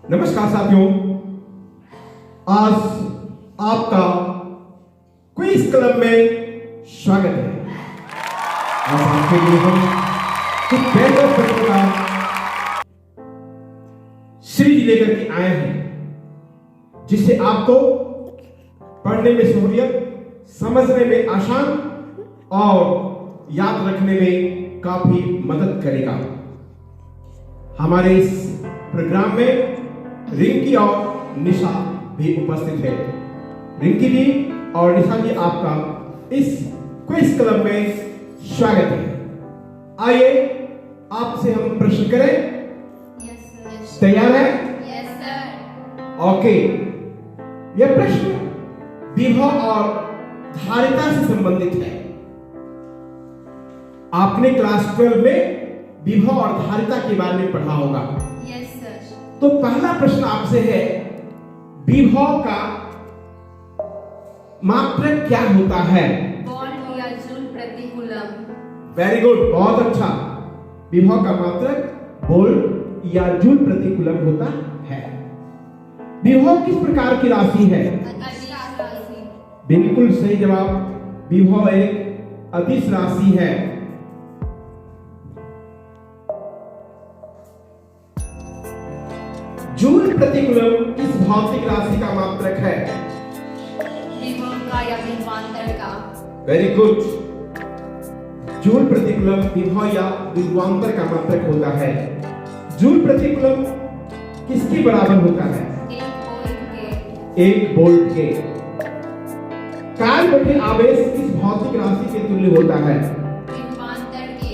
नमस्कार साथियों, आज आपका क्विज क्लब में स्वागत है। आज आपके लिए हम कुछ बेहतर प्रश्नों का सीरीज लेकर के आए हैं, जिससे आपको पढ़ने में सहूलियत, समझने में आसान और याद रखने में काफी मदद करेगा। हमारे इस प्रोग्राम में रिंकी और निशा भी उपस्थित है। रिंकी जी और निशा जी, आपका इस क्विज क्लब में स्वागत है। आइए आपसे हम प्रश्न करें। यस तैयार है? सर। ओके, यह प्रश्न विभव और धारिता से संबंधित है। आपने क्लास 12 में विभव और धारिता के बारे में पढ़ा होगा। Yes sir. तो पहला प्रश्न आपसे है, विभव का मात्रक क्या होता है? वोल्ट या जूल प्रति कूलम। वेरी गुड, बहुत अच्छा। विभव का मात्रक वोल्ट या जूल प्रति कूलम होता है। विभव किस प्रकार की राशि है? अदिश राशि। बिल्कुल सही जवाब। विभव एक अदिश राशि है। जूल प्रति कूलम किस भौतिक राशि का मात्रक है? विभव का या विभवांतर का। Very good. जूल प्रति कूलम विभव या विभवांतर का मात्रक होता है। जूल प्रति कूलम किसके बराबर होता है? 1 वोल्ट के। 1 वोल्ट के। कार्य बटे आवेश किस भौतिक राशि के तुल्य होता है? विभवांतर के।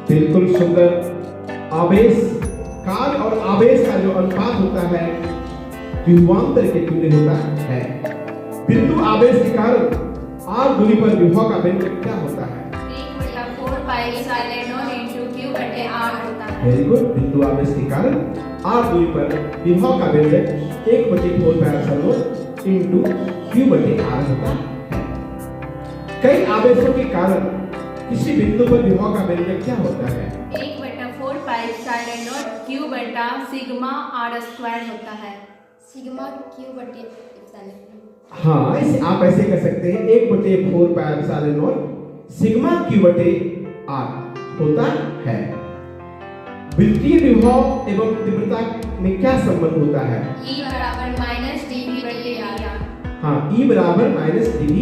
बिल्कुल सुंदर। आवेश, कार्य और आवेश का जो अनुपात होता है विभवांतर के तुल्य होता है। बिंदु आवेश के कारण r दूरी पर विभव का व्यंजक क्या होता है? 1/4 pi epsilon not into q बटे r होता है। Very good. बिंदु आवेश के कारण r दूरी पर विभव का व्यंजक 1/4 pi epsilon not into q बटे r होता है। कई आवेशों के कारण किसी बिंदु पर विभव का व्यंजक क्या होता है? 1/4 पाई एप्सिलॉन नॉट q बटा सिग्मा r स्क्वायर होता है। सिग्मा q बटे एप्सिलॉन। हाँ, इसे आप ऐसे कर सकते हैं, 1/4 pi epsilon not sigma q बटे r होता है। वृत्तीय विभव एवं तीव्रता में क्या संबंध होता है? E बराबर माइनस dv बटे dr। हाँ, E बराबर minus dv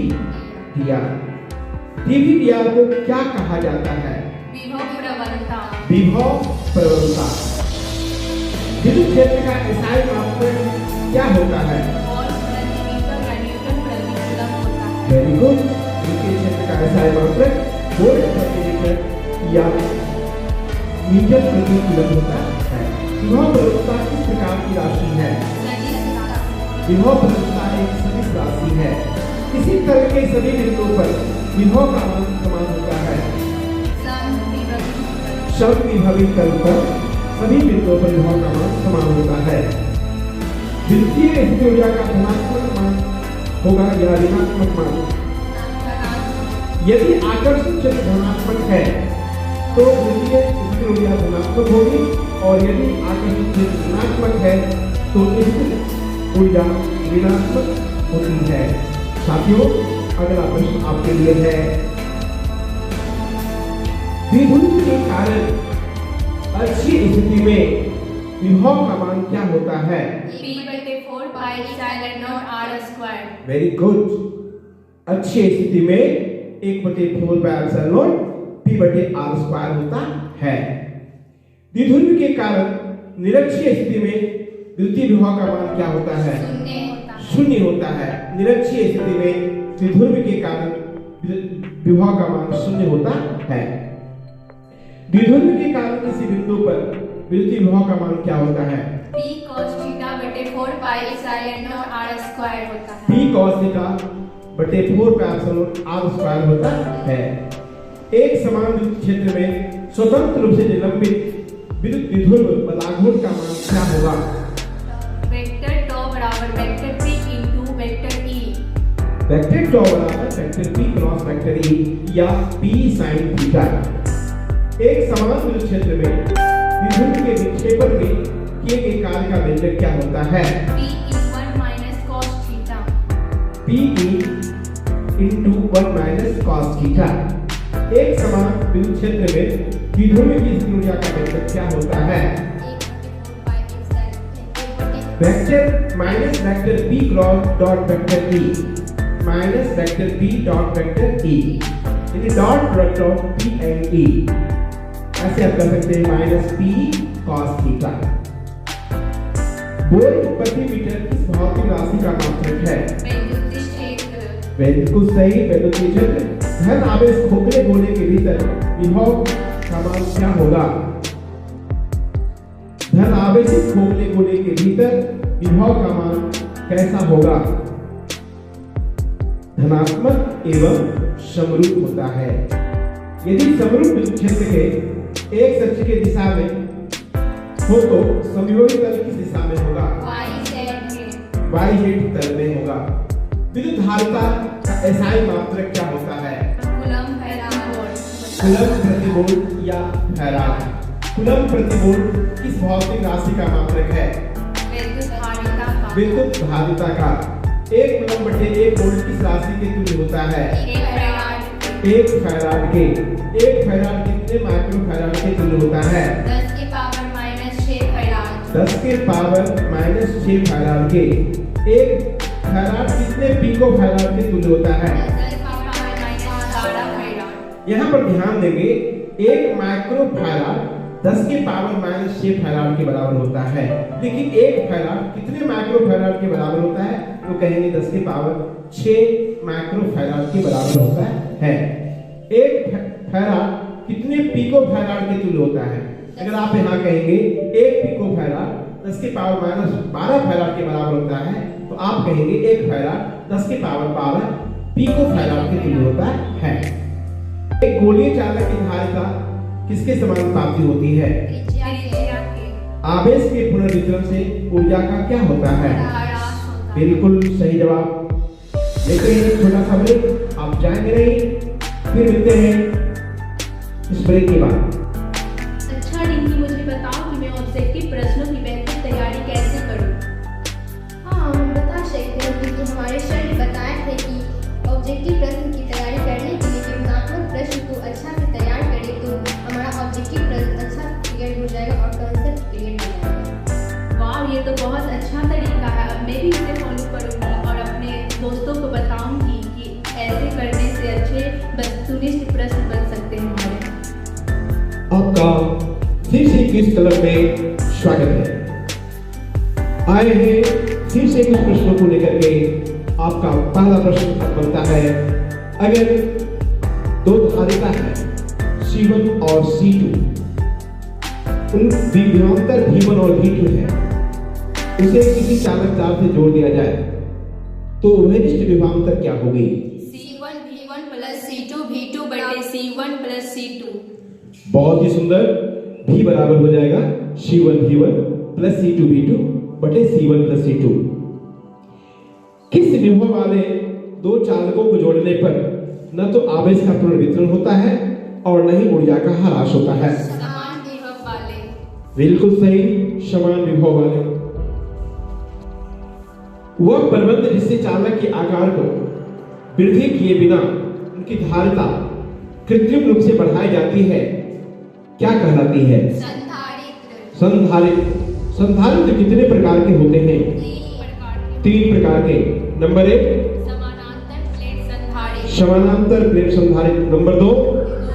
dr। dv dr को क्या कहा जाता है? विभव प्रवणता। विभव प्रवणता। विद्युत क्षेत्र का SI मात्रक क्या होता है? वोल्ट प्रति मीटर या न्यूटन प्रति कूलम होता है। Very good. विद्युत क्षेत्र का SI मात्रक वोल्ट प्रति मीटर या मीटर प्रति कूलम होता है। विभव प्रवणता किस प्रकार की राशि है? सदिश राशि। विभव प्रवणता एक सदिश राशि है। किसी तरह के सभी बिंदुओं पर विभव का मान समान होता है। समविभवी तल पर सभी बिंदुओं पर विभव का मान समान होता है। वृत्तीय स्थिति ऊर्जा का धनात्मक मान होगा या ऋणात्मक मान? यदि आकर्षण क्षेत्र धनात्मक है तो वृत्तीय स्थिति ऊर्जा धनात्मक होगी, और यदि आकर्षण क्षेत्र ऋणात्मक है तो स्थिति ऊर्जा ऋणात्मक होती है। साथियों, अगला प्रश्न आपके लिए है, द्विध्रुव के कारण अच्छी स्थिति में विभव का मान क्या होता है? P/4 pi epsilon not r square. Very good. अच्छी स्थिति में 1/4 पाई एप्सिलॉन नॉट p बटे r स्क्वायर होता है। द्विध्रुव के कारण निरक्षीय स्थिति में द्वितीय विभव का मान क्या होता है? शून्य होता है। निरक्षीय स्थिति में द्विध्रुव के कारण विभव का मान शून्य होता है। द्विध्रुव के कारण किसी बिंदु पर विद्युतीय विभव का मान क्या होता है? P cos थीटा बटे 4 pi epsilon not r square होता है। P cos थीटा बटे 4 pi epsilon not r square होता है। एक समान विद्युत क्षेत्र में स्वतंत्र रूप से निलंबित विद्युत द्विध्रुव बलाघूर्ण का मान क्या होगा? वेक्टर τ बराबर vector p into vector e। Vector τ बराबर vector p cross vector e या p sin थीटा। एक समान विद्युत क्षेत्र में विद्युत के विक्षेपण में किए गए कार्य का व्यंजक क्या होता है? PE1 minus cos theta. PE into 1 minus cos theta. एक समान विद्युत क्षेत्र में द्विध्रुवीय की स्थिति ऊर्जा का व्यंजक क्या होता है? Vector minus vector P cross dot vector E minus vector P dot vector E, यानी dot product of P and E। ऐसे आप कर सकते हैं minus P cos theta. Volt प्रति मीटर किस भौतिक राशि का मात्रक है? वैद्युतीय क्षेत्र. बिल्कुल सही, वैद्युतीय क्षेत्र। धन आवेश खोखले गोले के भीतर विभव का मान क्या होगा? धन आवेशित खोखले गोले के भीतर विभव का मान कैसा होगा? धनात्मक एवं समरूप होता है। यदि समरूप विद्युत क्षेत्र के एक कक्ष के दिशा में हो तो समयोगी तल किस दिशा में होगा? YZ तल में होगा। विद्युत धारिता का एसआई मात्रक क्या होता है? Coulomb farad. कूलम प्रति वोल्ट या फैराड। कूलम प्रति वोल्ट किस भौतिक राशि का मात्रक है? विद्युत धारिता का. विद्युत धारिता का 1 कूलम बटे 1 वोल्ट किस राशि के तुल्य होता है? 1 फैराड. 1 फैराड के। 1 फैराड कितने माइक्रो फैराड के तुल्य होता है? 10 के पावर माइनस 6 फैराड. 10 के पावर माइनस 6 फैराड के। 1 फैराड कितने पिको फैराड के तुल्य होता है? 10 के पावर माइनस 12 फैराड. यहाँ पर ध्यान देंगे, 1 माइक्रो फैराड 10 के पावर माइनस 6 फैराड के बराबर होता है, लेकिन 1 फैराड कितने माइक्रो फैराड के बराबर होता है? तो कहेंगे 10 के पावर 6 माइक्रो फैराड के बराबर होता है। 1 फैराड कितने पिको फैराड के तुल्य होता है? अगर आप यहाँ कहेंगे 1 पिको फैराड 10 के पावर माइनस 12 फैराड के बराबर होता है, तो आप कहेंगे 1 फैराड 10 के पावर 12 पिको फैराड के तुल्य होता है। एक गोलीय चालक की धारिता किसके समानुपाती होती है? त्रिज्या के. आवेश के पुनर्वितरण से ऊर्जा का क्या होता है? ह्रास होता है. बिल्कुल सही जवाब। लेते हैं एक छोटा सा ब्रेक, आप जाएंगे नहीं, फिर मिलते हैं इस ब्रेक के बाद। अच्छा रिंकी, मुझे बताओ कि मैं ऑब्जेक्टिव प्रश्नों की बेहतर तैयारी कैसे करूं? हाँ, हम बता सकते हैं क्योंकि हमारे सर ने बताया थे कि ऑब्जेक्टिव प्रश्न की तैयारी करने के लिए गुणात्मक प्रश्न को अच्छा से तैयार करें तो हमारा ऑब्जेक्टिव प्रश्न अच्छा क्लियर हो जाएगा और कंसेप्ट क्लियर हो जाएगा। वाह, ये तो बहुत अच्छा तरीका है। अब मैं भी इसे फॉलो करूंगी और अपने दोस्तों को बताऊंगी कि ऐसे करने से अच्छे वस्तुनिष्ठ प्रश्न बन सकते हैं हमारे। आपका फिर से क्विज क्लब में स्वागत है। आए हैं फिर से कुछ प्रश्नों को लेकर के। आपका पहला प्रश्न बनता है, अगर दो धारिता है C1 और C2, उन विभवांतर V1 और V2 है, उसे किसी चालक तार से जोड़ दिया जाए तो वैशिष्ट विभवांतर क्या होगी? C1 V1 plus C2 V2 बटे C1 प्लस C2। बहुत ही सुंदर। V बराबर हो जाएगा C1 V1 plus C2 V2 बटे C1 प्लस C2। किस विभव वाले दो चालकों को जोड़ने पर न तो आवेश का पुनर्वितरण होता है और न ही ऊर्जा का ह्रास होता है? समान विभव वाले। बिल्कुल सही, समान विभव वाले। वह प्रबंध जिससे चालक के आकार को वृद्धि किए बिना उनकी धारिता कृत्रिम रूप से बढ़ाई जाती है, क्या कहलाती है? संधारित्र। संधारित्र। संधारित्र कितने प्रकार के होते हैं? 3 प्रकार के। नंबर 1 समानांतर प्लेट संधारित्र। समानांतर प्लेट संधारित्र। नंबर 2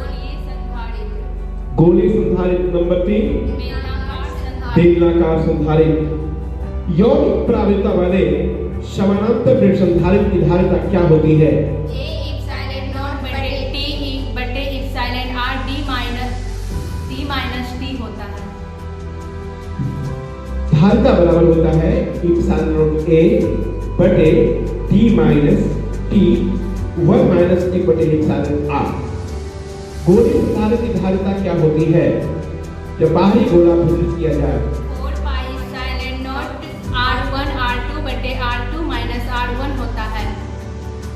गोलीय संधारित्र। गोलीय संधारित्र। नंबर 3 बेलनाकार संधारित्र। बेलनाकार संधारित्र। यौगिक प्रावृत्ता वाले समानांतर प्लेट संधारित्र की धारिता क्या होती है? A इप्सिलॉन नॉट बटे T बटे epsilon R D minus T होता है। धारिता बराबर होता है इप्सिलॉन नॉट A बटे D माइनस T 1 माइनस 1 बटे इप्सिलॉन R। गोलीय संधारित्र की धारिता क्या होती है जब बाहरी गोला वितरित किया जाए? 4 पाई इप्सिलॉन नॉट R1 R2 बटे R2 माइनस R1 होता है।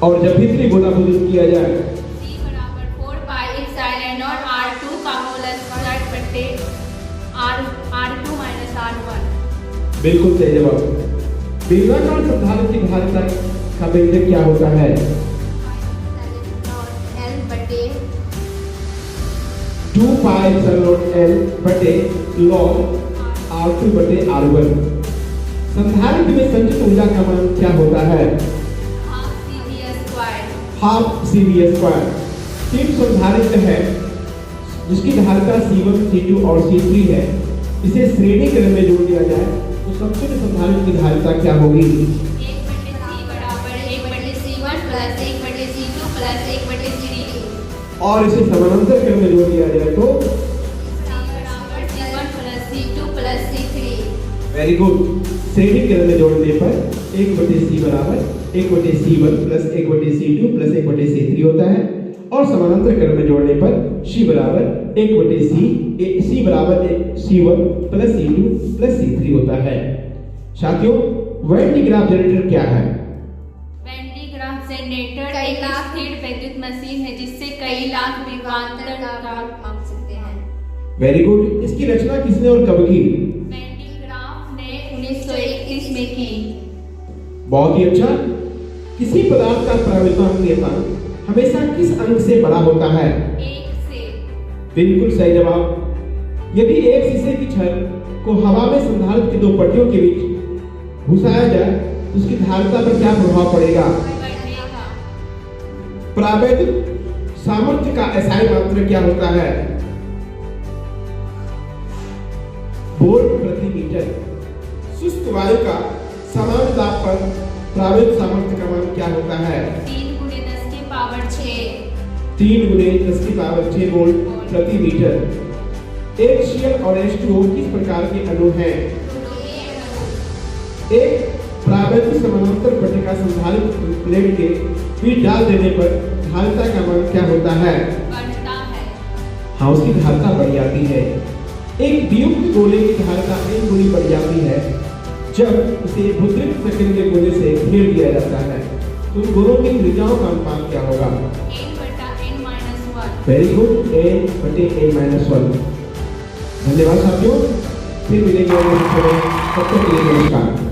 और जब भीतरी गोला वितरित किया जाए? C बराबर 4 पाई इप्सिलॉन नॉट R2 का होल स्क्वायर बटे R2 माइनस R1। बिल्कुल सही जवाब। बेलनाकार संधारित्र की धारिता का व्यंजक क्या होता है? L बटे 2 पाई एप्सिलॉन नॉट L बटे log R2 बटे R1। संधारित्र में संचित ऊर्जा का मान क्या होता है? Half CV square. तीन संधारित्र है जिसकी धारिता C1, C2 और C3 है। इसे श्रेणी क्रम में जोड़ दिया जाए तो समतुल्य संधारित्र की धारिता क्या होगी? 1/C बराबर 1/C1 plus 1/C2 plus 1/C3 और इसे समानांतर क्रम में जोड़ दिया जाए तो बराबर C1 plus C2 plus C3। Very good. श्रेणी क्रम में जोड़ने पर 1/C बराबर 1/C1 plus 1/C2 plus 1/C3 होता है और समानांतर क्रम में जोड़ने पर C बराबर 1/C बराबर C1 plus C2 plus C3 होता है। साथियों, वेन डी ग्राफ जनरेटर क्या है? वेन डी ग्राफ जनरेटर एक स्थिर विद्युत मशीन है जिससे कई लाख विभवांतर माप सकते हैं। Very good. इसकी रचना किसने और कब की? वेन डी ग्राफ ने 1921 में की। बहुत ही अच्छा। किसी पदार्थ का प्रावितांक नियतांक हमेशा किस अंक से बड़ा होता है? 1 से। बिल्कुल सही जवाब। यदि एक शीशे की छड़ को हवा में संधारित्र की दो पट्टियों के बीच घुसाया जाए तो उसकी धारिता पर क्या प्रभाव पड़ेगा? बढ़ेगा। प्रावैधिक सामर्थ्य का SI मात्रक क्या होता है? वोल्ट प्रति मीटर। शुष्क वायु का समान दाब पर प्रावैधिक सामर्थ्य का मान क्या होता है? 3 × 10 की पावर 6। 3 × 10 की पावर 6 वोल्ट प्रति मीटर। HCl और H2O किस प्रकार के अणु हैं? एक प्रावैधिक समानांतर पट्टिका संधारित्र प्लेट के बीच डाल देने पर धारिता का मान क्या होता है? बढ़ता है। हाँ, उसकी धारिता बढ़ जाती है। एक वियुक्त गोले की धारिता n गुनी बढ़ जाती है जब इसे मुद्रित सेकंड के गोले से घेर दिया जाता है। तो उन गोलों की त्रिज्याओं का अनुपात क्या होगा? n/n-1। Very good. n/n-1। धन्यवाद साथियों। फिर मिलेंगे अगले वीडियो में। तब तक के लिए नमस्कार।